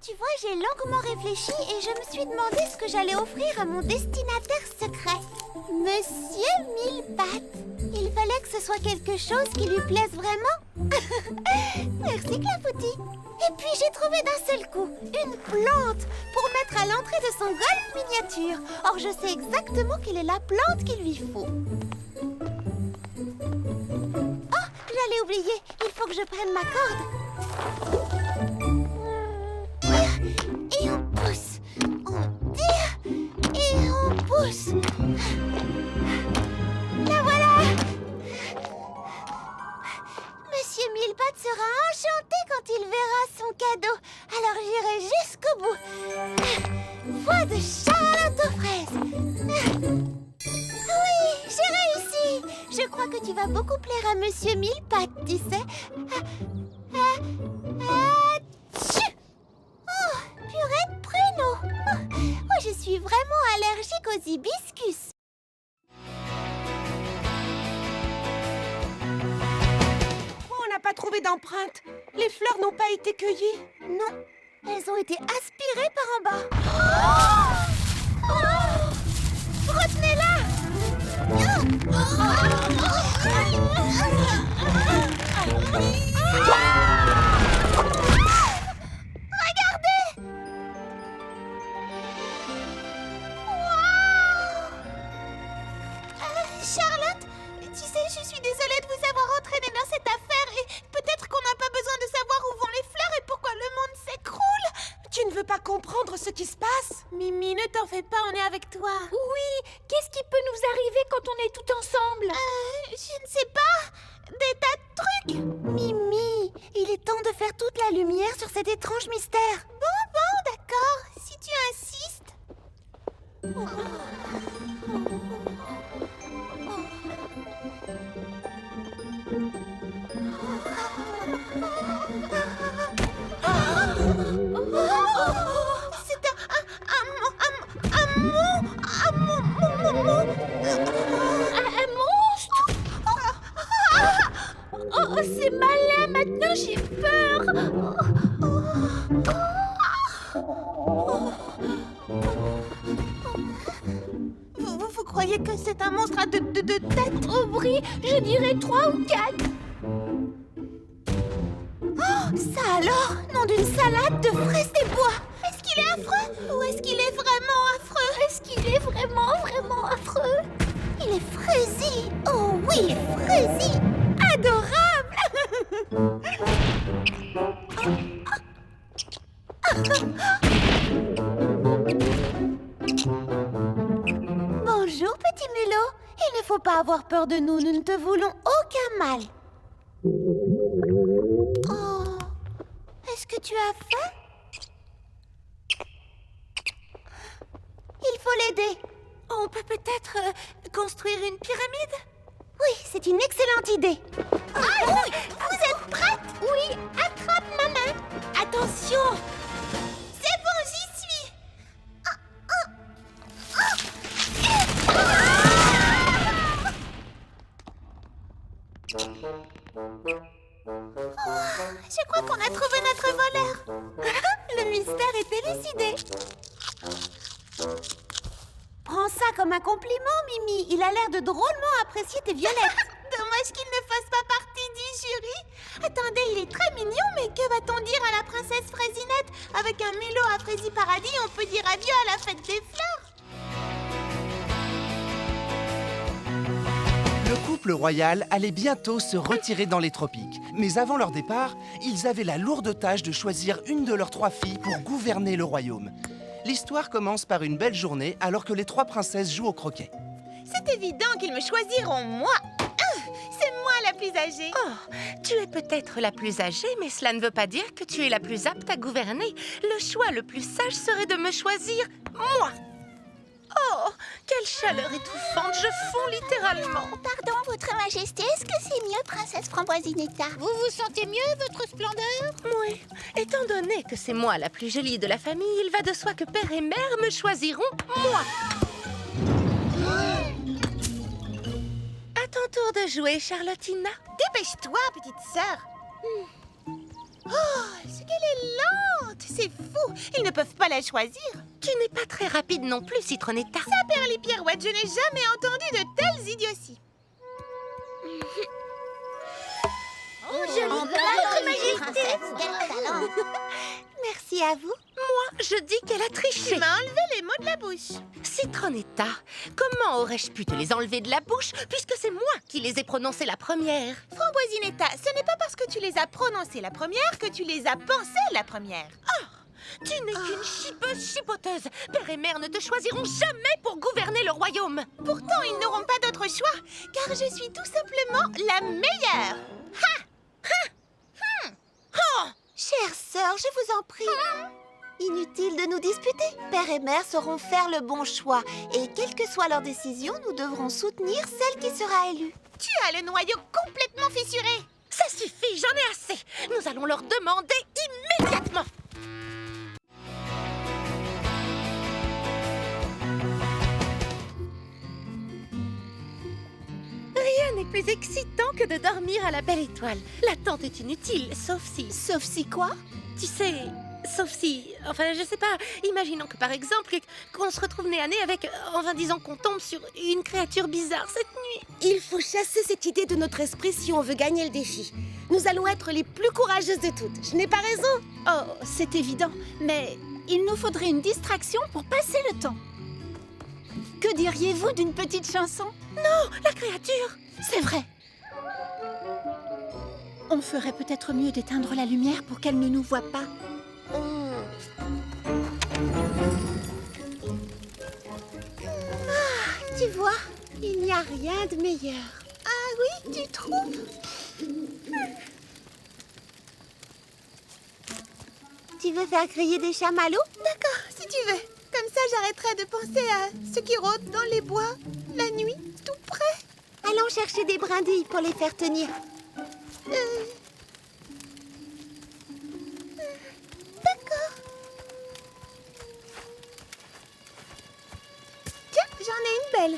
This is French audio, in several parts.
Tu vois, j'ai longuement réfléchi et je me suis demandé ce que j'allais offrir à mon destinataire secret. Monsieur Mille-Pattes. Il fallait que ce soit quelque chose qui lui plaise vraiment. Merci, Clafoutis. Et puis j'ai trouvé d'un seul coup une plante pour mettre à l'entrée de son golf miniature. Or, je sais exactement quelle est la plante qu'il lui faut. Oh, j'allais oublier. Il faut que je prenne ma corde. Et on pousse. On tire et on pousse. La voilà! Monsieur Mille-Pattes sera enchanté quand il verra son cadeau. Alors j'irai jusqu'au bout. Voix de Charlotte aux fraises. Oui, j'ai réussi. Je crois que tu vas beaucoup plaire à Monsieur Mille-Pattes, tu sais. Tchou! Oh, purée de pruneaux. Oh, je suis vraiment allergique aux hibiscus. On n'a pas trouvé d'empreinte. Les fleurs n'ont pas été cueillies. Non, elles ont été aspirées par en bas. Oh, retenez-la! Regardez! Wow! Charlotte, tu sais, je suis désolée de vous avoir entraîné dans cette affaire et peut-être qu'on n'a pas besoin de savoir où vont les fleurs et pourquoi le monde s'écroule. Tu ne veux pas comprendre ce qui se passe? Mimi, ne t'en fais pas, on est avec toi. Oui, qu'est-ce qui peut nous arriver quand on est tout ensemble? Je ne sais pas. Des tas de trucs. Mimi, il est temps de faire toute la lumière sur cet étrange mystère. Bon, d'accord, si tu insistes. C'est Un monstre? Oh, c'est malin, maintenant j'ai peur. Vous croyez que c'est un monstre à deux têtes? Aubry, je dirais 3 ou 4. Oh, ça alors? Nom d'une salade de fraises des bois. Est-ce qu'il est affreux? Ou est-ce qu'il est vraiment affreux? Est-ce qu'il est vraiment affreux? Il est fraisi. Oh oui, fraisi. Adorable. Bonjour, petit mulot. Il ne faut pas avoir peur de nous. Nous ne te voulons aucun mal. Oh, est-ce que tu as faim? Il faut l'aider. On peut peut-être construire une pyramide? Oui, c'est une excellente idée. Ah oui, vous êtes prête? Oui, attrape ma main. Attention! C'est bon, j'y suis. Je crois qu'on a trouvé notre voleur. Le mystère est élucidé. Prends ça comme un compliment, Mimi. Il a l'air de drôlement apprécier tes violettes. Dommage qu'il ne fasse pas partie du jury. Attendez, il est très mignon, mais que va-t-on dire à la princesse Fraisinette? Avec un mulot à Fraisi Paradis, on peut dire adieu à la fête des fleurs. Le couple royal allait bientôt se retirer dans les tropiques. Mais avant leur départ, ils avaient la lourde tâche de choisir une de leurs 3 filles pour gouverner le royaume. L'histoire commence par une belle journée alors que les 3 princesses jouent au croquet. C'est évident qu'ils me choisiront moi. C'est moi la plus âgée. Oh, tu es peut-être la plus âgée, mais cela ne veut pas dire que tu es la plus apte à gouverner. Le choix le plus sage serait de me choisir, moi. Oh, quelle chaleur étouffante, je fonds littéralement. Pardon, votre majesté, est-ce que c'est mieux, princesse Framboisinetta? Vous vous sentez mieux, votre splendeur? Oui, étant donné que c'est moi la plus jolie de la famille, il va de soi que père et mère me choisiront, moi. À ton tour de jouer, Charlottina. Dépêche-toi, petite sœur. Oh, c'est qu'elle est lente. C'est fou. Ils ne peuvent pas la choisir. Tu n'es pas très rapide non plus, Citronnetta. Ça perd les pirouettes. Je n'ai jamais entendu de telles idioties. Votre Majesté. Merci à vous. Moi, je dis qu'elle a Tu triché. m'as enlevé les mots de la bouche. Citronnetta, comment aurais-je pu te les enlever de la bouche puisque c'est moi qui les ai prononcés la première? Framboisinetta, ce n'est pas parce que tu les as prononcées la première que tu les as pensées la première. Tu n'es qu'une chipeuse chipoteuse. Père et mère ne te choisiront jamais pour gouverner le royaume. Pourtant, ils n'auront pas d'autre choix, car je suis tout simplement la meilleure. Chère sœur, je vous en prie. Inutile de nous disputer. Père et mère sauront faire le bon choix. Et quelle que soit leur décision, nous devrons soutenir celle qui sera élue. Tu as le noyau complètement fissuré. Ça suffit, j'en ai assez. Nous allons leur demander immédiatement. Rien n'est plus excitant que de dormir à la belle étoile. L'attente est inutile, sauf si... Sauf si quoi? Tu sais, sauf si... Enfin, je sais pas. Imaginons que, par exemple, qu'on se retrouve nez à nez avec... Enfin, disons qu'on tombe sur une créature bizarre cette nuit. Il faut chasser cette idée de notre esprit si on veut gagner le défi. Nous allons être les plus courageuses de toutes. Je n'ai pas raison? Oh, c'est évident, mais il nous faudrait une distraction pour passer le temps. Que diriez-vous d'une petite chanson? La créature! C'est vrai. On ferait peut-être mieux d'éteindre la lumière pour qu'elle ne nous voie pas. Tu vois, il n'y a rien de meilleur. Ah oui, tu trouves? Tu veux faire griller des chamallows? D'accord, si tu veux. Comme ça, j'arrêterai de penser à ce qui rôde dans les bois, la nuit, tout près. Allons chercher des brindilles pour les faire tenir. D'accord. Tiens, j'en ai une belle.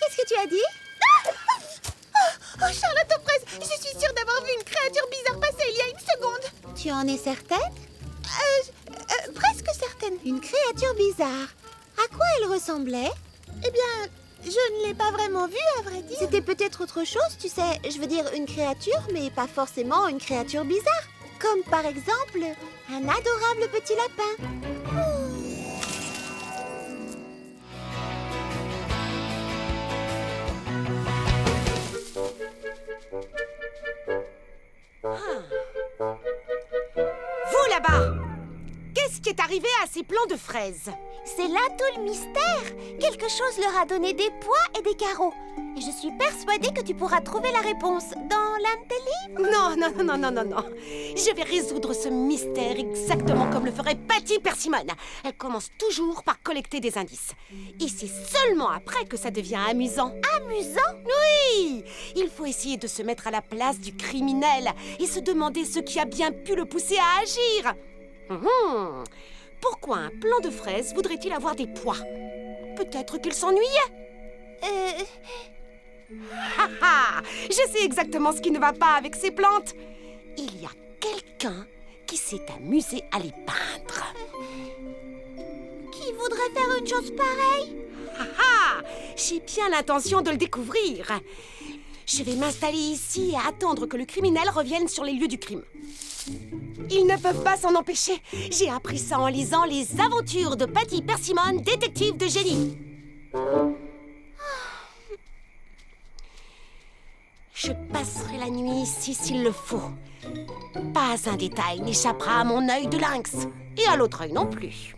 Qu'est-ce que tu as dit? Oh, Charlotte aux fraises, je suis sûre d'avoir vu une créature bizarre passer il y a une seconde. Tu en es certaine? Presque certaine. Une créature bizarre. À quoi elle ressemblait? Eh bien, je ne l'ai pas vraiment vue, à vrai dire. C'était peut-être autre chose, tu sais. Je veux dire une créature, mais pas forcément une créature bizarre. Comme par exemple, un adorable petit lapin. Vous là-bas, qu'est-ce qui est arrivé à ces plants de fraises? C'est là tout le mystère. Quelque chose leur a donné des pois et des carreaux. Et je suis persuadée que tu pourras trouver la réponse dans l'un de tes livres. Non. Je vais résoudre ce mystère exactement comme le ferait Patty Persimmon. Elle commence toujours par collecter des indices. Et c'est seulement après que ça devient amusant. Amusant? Oui! Il faut essayer de se mettre à la place du criminel et se demander ce qui a bien pu le pousser à agir. Pourquoi un plant de fraises voudrait-il avoir des pois? Peut-être qu'il s'ennuyait. Je sais exactement ce qui ne va pas avec ces plantes. Il y a quelqu'un qui s'est amusé à les peindre. Qui voudrait faire une chose pareille? J'ai bien l'intention de le découvrir. Je vais m'installer ici et attendre que le criminel revienne sur les lieux du crime. Ils ne peuvent pas s'en empêcher. J'ai appris ça en lisant Les aventures de Patty Persimmon, détective de génie. Je passerai la nuit ici s'il le faut. Pas un détail n'échappera à mon œil de lynx. Et à l'autre œil non plus.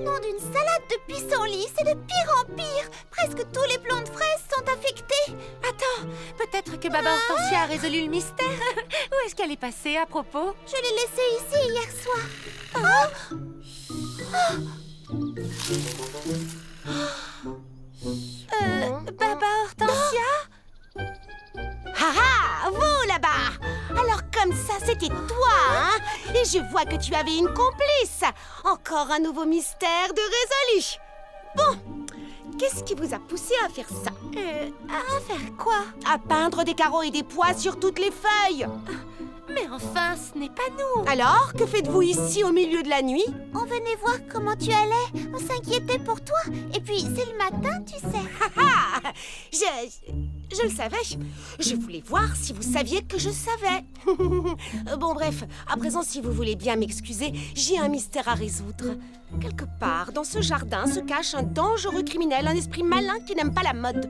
Nom d'une salade de pissenlit, c'est de pire en pire. Presque tous les plants de fraises sont affectés. Attends, peut-être que Baba Hortensia a résolu le mystère. Où est-ce qu'elle est passée à propos? Je l'ai laissée ici hier soir. Baba Hortensia? Ah ah, vous là-bas! Alors comme ça, c'était toi, hein? Et je vois que tu avais une complice. Encore un nouveau mystère de résolu. Bon, qu'est-ce qui vous a poussé à faire ça? À faire quoi? À peindre des carreaux et des pois sur toutes les feuilles. Mais enfin, ce n'est pas nous. Alors, que faites-vous ici au milieu de la nuit? On venait voir comment tu allais. On s'inquiétait pour toi. Et puis, c'est le matin, tu sais. Ah, je le savais. Je voulais voir si vous saviez que je savais. Bon, bref, à présent, si vous voulez bien m'excuser, j'ai un mystère à résoudre. Quelque part, dans ce jardin, se cache un dangereux criminel, un esprit malin qui n'aime pas la mode.